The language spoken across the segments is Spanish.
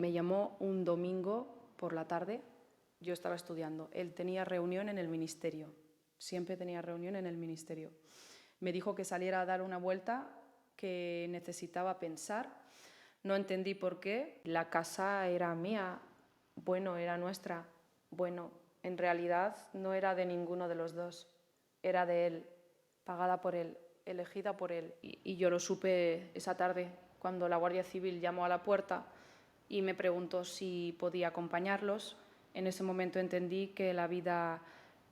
Me llamó un domingo por la tarde, yo estaba estudiando, él tenía reunión en el ministerio, siempre tenía reunión en el ministerio. Me dijo que saliera a dar una vuelta, que necesitaba pensar, no entendí por qué, la casa era mía, bueno, era nuestra, bueno, en realidad no era de ninguno de los dos, era de él, pagada por él, elegida por él. Y yo lo supe esa tarde, cuando la Guardia Civil llamó a la puerta y me preguntó si podía acompañarlos. En ese momento entendí que la vida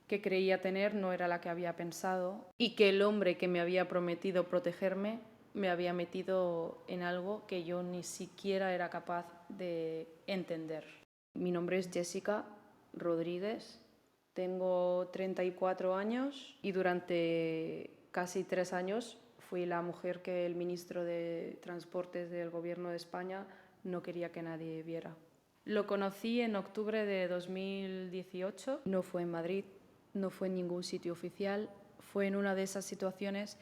que creía tener no era la que había pensado y que el hombre que me había prometido protegerme me había metido en algo que yo ni siquiera era capaz de entender. Mi nombre es Jessica Rodríguez, tengo 34 años y durante casi 3 años fui la mujer que el ministro de Transportes del Gobierno de España no quería que nadie viera. Lo conocí en octubre de 2018, no fue en Madrid, no fue en ningún sitio oficial, fue en una de esas situaciones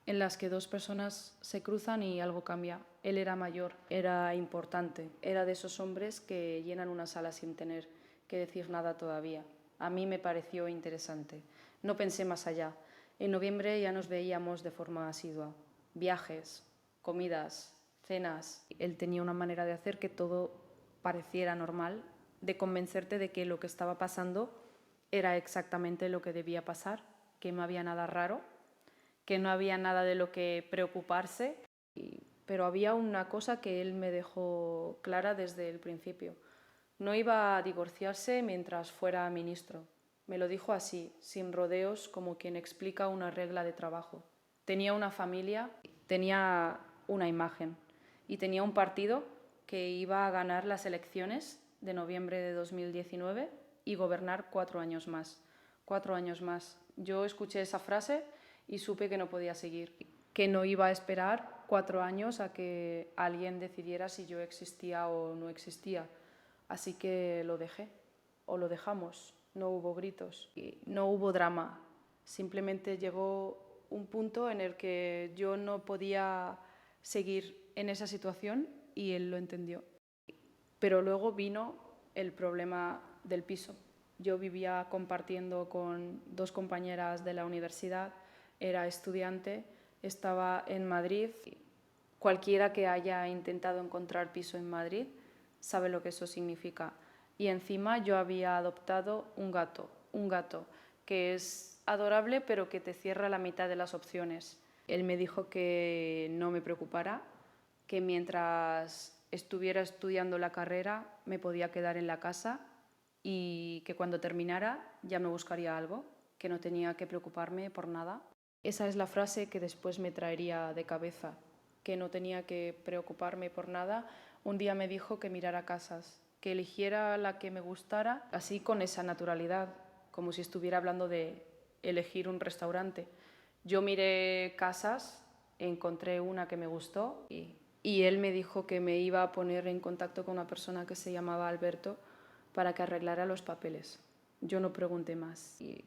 en las que dos personas se cruzan y algo cambia. Él era mayor, era importante, era de esos hombres que llenan una sala sin tener que decir nada todavía. A mí me pareció interesante. No pensé más allá. En noviembre ya nos veíamos de forma asidua. Viajes, comidas, cenas. Él tenía una manera de hacer que todo pareciera normal, de convencerte de que lo que estaba pasando era exactamente lo que debía pasar, que no había nada raro, que no había nada de lo que preocuparse, pero había una cosa que él me dejó clara desde el principio. No iba a divorciarse mientras fuera ministro. Me lo dijo así, sin rodeos, como quien explica una regla de trabajo. Tenía una familia, tenía una imagen y tenía un partido que iba a ganar las elecciones de noviembre de 2019 y gobernar 4 años más. 4 años más. Yo escuché esa frase y supe que no podía seguir, que no iba a esperar 4 años a que alguien decidiera si yo existía o no existía. Así que lo dejé, o lo dejamos. No hubo gritos, y no hubo drama. Simplemente llegó un punto en el que yo no podía seguir en esa situación y él lo entendió. Pero luego vino el problema del piso. Yo vivía compartiendo con 2 compañeras de la universidad, era estudiante, estaba en Madrid. Cualquiera que haya intentado encontrar piso en Madrid sabe lo que eso significa. Y encima yo había adoptado un gato que es adorable pero que te cierra la mitad de las opciones. Él me dijo que no me preocupara, que mientras estuviera estudiando la carrera me podía quedar en la casa y que cuando terminara ya me buscaría algo, que no tenía que preocuparme por nada. Esa es la frase que después me traería de cabeza, que no tenía que preocuparme por nada. Un día me dijo que mirara casas, que eligiera la que me gustara, así con esa naturalidad, como si estuviera hablando de elegir un restaurante. Yo miré casas, encontré una que me gustó y él me dijo que me iba a poner en contacto con una persona que se llamaba Alberto para que arreglara los papeles. Yo no pregunté más y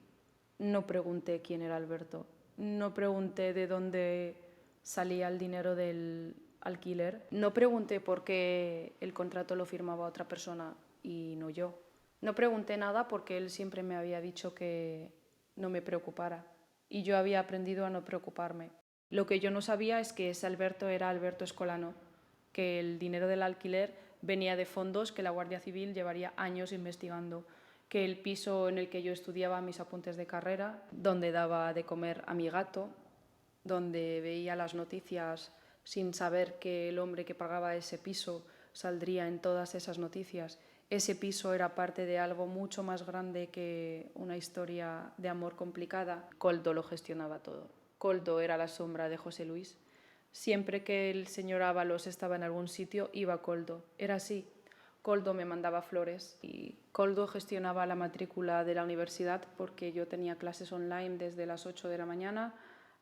no pregunté quién era Alberto, no pregunté de dónde salía el dinero del alquiler, no pregunté por qué el contrato lo firmaba otra persona y no yo. No pregunté nada porque él siempre me había dicho que no me preocupara y yo había aprendido a no preocuparme. Lo que yo no sabía es que ese Alberto era Alberto Escolano, que el dinero del alquiler venía de fondos que la Guardia Civil llevaría años investigando, que el piso en el que yo estudiaba mis apuntes de carrera, donde daba de comer a mi gato, donde veía las noticias sin saber que el hombre que pagaba ese piso saldría en todas esas noticias. Ese piso era parte de algo mucho más grande que una historia de amor complicada. Coldo lo gestionaba todo. Coldo era la sombra de José Luis. Siempre que el señor Ábalos estaba en algún sitio, iba Coldo. Era así. Coldo me mandaba flores y Coldo gestionaba la matrícula de la universidad porque yo tenía clases online desde las 8 de la mañana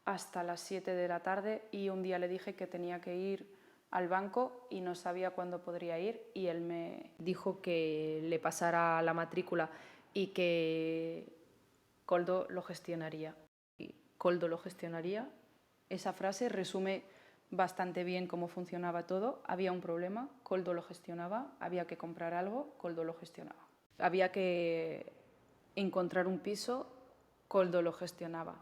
hasta las 7 de la tarde y un día le dije que tenía que ir al banco y no sabía cuándo podría ir y él me dijo que le pasara la matrícula y que Coldo lo gestionaría. Y Coldo lo gestionaría. Esa frase resume bastante bien cómo funcionaba todo. Había un problema, Koldo lo gestionaba, había que comprar algo, Koldo lo gestionaba. Había que encontrar un piso, Koldo lo gestionaba.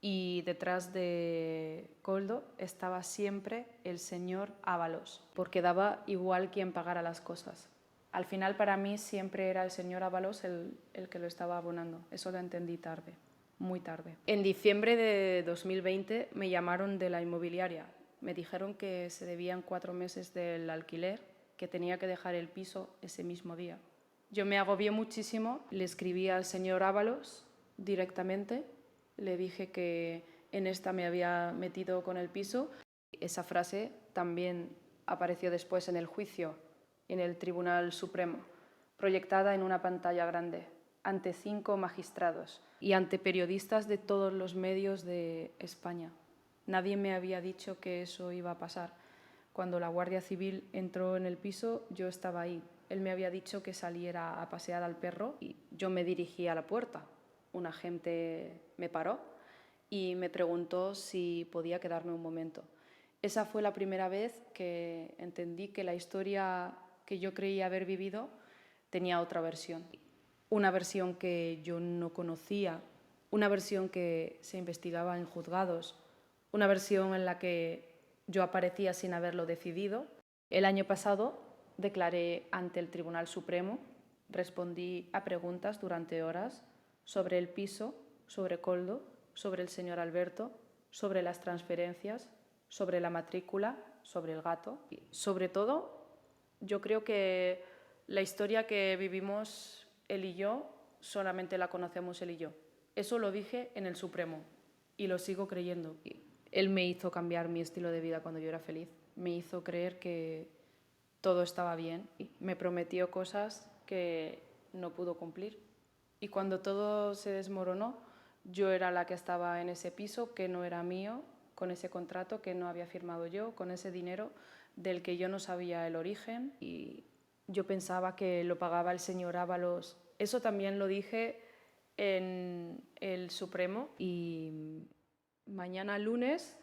Y detrás de Koldo estaba siempre el señor Ábalos, porque daba igual quién pagara las cosas. Al final para mí siempre era el señor Ábalos el que lo estaba abonando. Eso lo entendí tarde, muy tarde. En diciembre de 2020 me llamaron de la inmobiliaria. Me dijeron que se debían 4 meses del alquiler, que tenía que dejar el piso ese mismo día. Yo me agobié muchísimo, le escribí al señor Ábalos directamente, le dije que en esta me había metido con el piso. Esa frase también apareció después en el juicio, en el Tribunal Supremo, proyectada en una pantalla grande, ante 5 magistrados y ante periodistas de todos los medios de España. Nadie me había dicho que eso iba a pasar. Cuando la Guardia Civil entró en el piso, yo estaba ahí. Él me había dicho que saliera a pasear al perro y yo me dirigí a la puerta. Un agente me paró y me preguntó si podía quedarme un momento. Esa fue la primera vez que entendí que la historia que yo creía haber vivido tenía otra versión. Una versión que yo no conocía, una versión que se investigaba en juzgados, una versión en la que yo aparecía sin haberlo decidido. El año pasado declaré ante el Tribunal Supremo, respondí a preguntas durante horas sobre el piso, sobre Koldo, sobre el señor Alberto, sobre las transferencias, sobre la matrícula, sobre el gato. Y sobre todo, yo creo que la historia que vivimos él y yo, solamente la conocemos él y yo. Eso lo dije en el Supremo y lo sigo creyendo. Él me hizo cambiar mi estilo de vida cuando yo era feliz. Me hizo creer que todo estaba bien y me prometió cosas que no pudo cumplir. Y cuando todo se desmoronó, yo era la que estaba en ese piso que no era mío, con ese contrato que no había firmado yo, con ese dinero del que yo no sabía el origen y yo pensaba que lo pagaba el señor Ábalos. Eso también lo dije en el Supremo y mañana lunes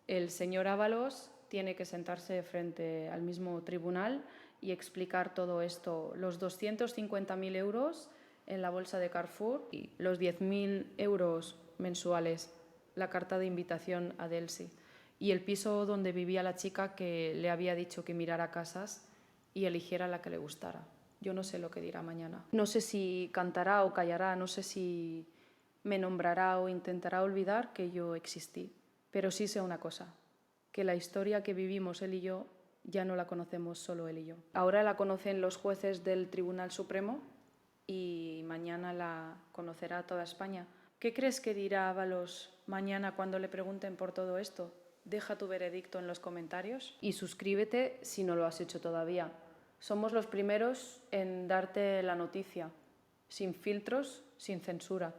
el señor Ábalos tiene que sentarse frente al mismo tribunal y explicar todo esto, los 250.000 euros en la bolsa de Carrefour y los 10.000 euros mensuales, la carta de invitación a Delsi y el piso donde vivía la chica que le había dicho que mirara casas y eligiera la que le gustara. Yo no sé lo que dirá mañana. No sé si cantará o callará, no sé si me nombrará o intentará olvidar que yo existí. Pero sí sé una cosa, que la historia que vivimos él y yo ya no la conocemos solo él y yo. Ahora la conocen los jueces del Tribunal Supremo y mañana la conocerá toda España. ¿Qué crees que dirá Ábalos mañana cuando le pregunten por todo esto? Deja tu veredicto en los comentarios y suscríbete si no lo has hecho todavía. Somos los primeros en darte la noticia, sin filtros, sin censura.